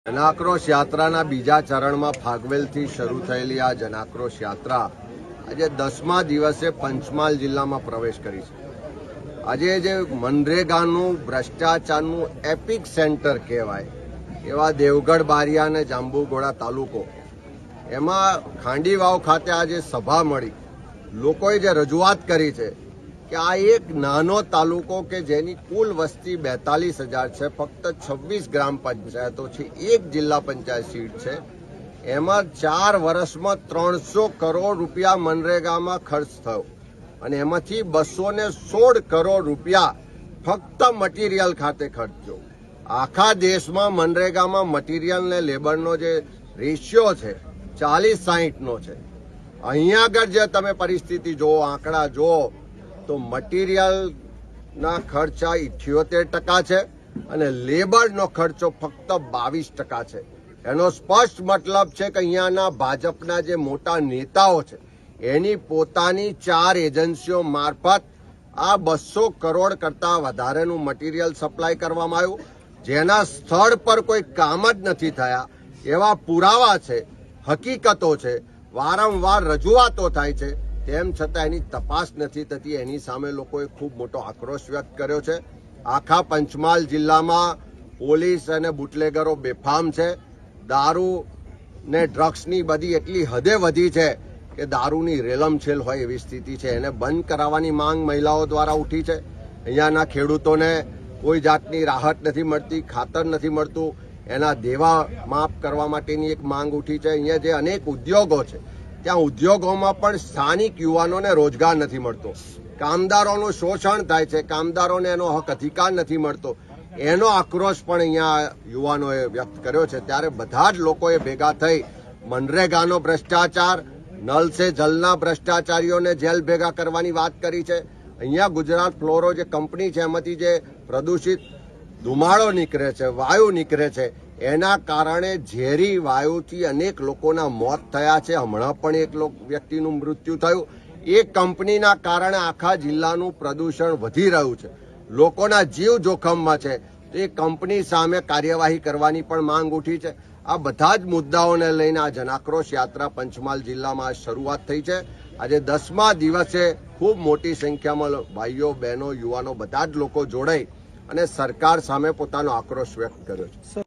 જનાક્રોશ યાત્રાના બીજા ચરણમાં ફાગવેલથી શરૂ થયેલી આ જનાક્રોશ યાત્રા આજે 10મા દિવસે પંચમહાલ જિલ્લામાં પ્રવેશ કરી છે. આજે જે મનરેગાનું ભ્રષ્ટાચારનું એપિક સેન્ટર કહેવાય એવા દેવગઢ બારિયા અને જાંબુઘોડા તાલુકો, એમાં ખાંડીવાવ ખાતે આજે સભા મળી. લોકોએ જે રજૂઆત કરી છે કે આ એક નાનો તાલુકો કે જેની કુલ વસ્તી 42,000 છે, ફક્ત 26 ગ્રામ પંચાયતો છે, એક જિલ્લા પંચાયત સીટ છે, એમાં 4 વર્ષમાં 300 કરોડ રૂપિયા મનરેગામાં ખર્ચ થયો અને એમાંથી 216 કરોડ રૂપિયા ફક્ત મટીરિયલ ખાતે ખર્ચ્યો. આખા દેશમાં મનરેગામાં મટીરિયલ ને લેબરનો જે રેશિયો છે 40-60નો છે. અહીંયા આગળ જે તમે પરિસ્થિતિ જુઓ, આંકડા જુઓ, તો મટીરિયલના ખર્ચા 78% છે અને લેબરનો ખર્ચો ફક્ત 22% છે. એનો સ્પષ્ટ મતલબ છે કે અહીંયાના ભાજપના જે મોટા નેતાઓ છે એની પોતાની 4 એજન્સીઓ મારફત આ 200 કરોડ કરતા વધારેનું મટીરિયલ સપ્લાય કરવામાં આવ્યું, જેના સ્થળ પર કોઈ કામ જ નથી થયા એવા પુરાવા છે, હકીકતો છે, વારંવાર રજૂઆતો થાય છે, તેમ છતાં એની તપાસ નથી થતી. એની સામે લોકોએ ખૂબ મોટો આક્રોશ વ્યક્ત કર્યો છે. આખા પંચમહાલ જિલ્લામાં પોલીસ અને બુટલેગરો બેફામ છે. દારૂ ને ડ્રગ્સની બધી એટલી હદે વધી છે કે દારૂની રેલમછેલ હોય એવી સ્થિતિ છે. એને બંધ કરાવવાની માંગ મહિલાઓ દ્વારા ઉઠી છે. અહીંયાના ખેડૂતોને કોઈ જાતની રાહત નથી મળતી, ખાતર નથી મળતું, એના દેવા માફ કરવા માટેની એક માંગ ઉઠી છે. અહીંયા જે અનેક ઉદ્યોગો છે ત્યાં ઉદ્યોગોમાં પણ સ્થાનિક યુવાનોને રોજગાર નથી મળતો, કામદારોનું શોષણ થાય છે, કામદારોને એનો હક અધિકાર નથી મળતો, એનો આક્રોશ પણ અહીંયા યુવાનોએ વ્યક્ત કર્યો છે. ત્યારે બધા જ લોકોએ ભેગા થઈ મનરેગાનો ભ્રષ્ટાચાર, નલ સે જલના ભ્રષ્ટાચારીઓને જેલ ભેગા કરવાની વાત કરી છે. અહીંયા ગુજરાત ફ્લોરો જે કંપની છે એમાંથી જે પ્રદૂષિત ધુમાડો નીકળે છે, વાયુ નીકળે છે, એના કારણે ઝેરી વાયુથી અનેક લોકોના મોત થયા છે. હમણાં પણ એક વ્યક્તિનું મૃત્યુ થયું. એ કંપનીના કારણે આખા જિલ્લાનું પ્રદૂષણ વધી રહ્યું છે, લોકોના જીવ જોખમમાં છે. એ કંપની સામે કાર્યવાહી કરવાની પણ માંગ ઉઠી છે. આ બધા જ મુદ્દાઓને લઈને આ જનાક્રોશ યાત્રા પંચમહાલ જિલ્લામાં શરૂઆત થઈ છે. આજે 10મા દિવસે ખૂબ મોટી સંખ્યામાં ભાઈઓ, બહેનો, યુવાનો બધા જ લોકો જોડાઈ અને સરકાર સામે પોતાનો આક્રોશ વ્યક્ત કર્યો છે.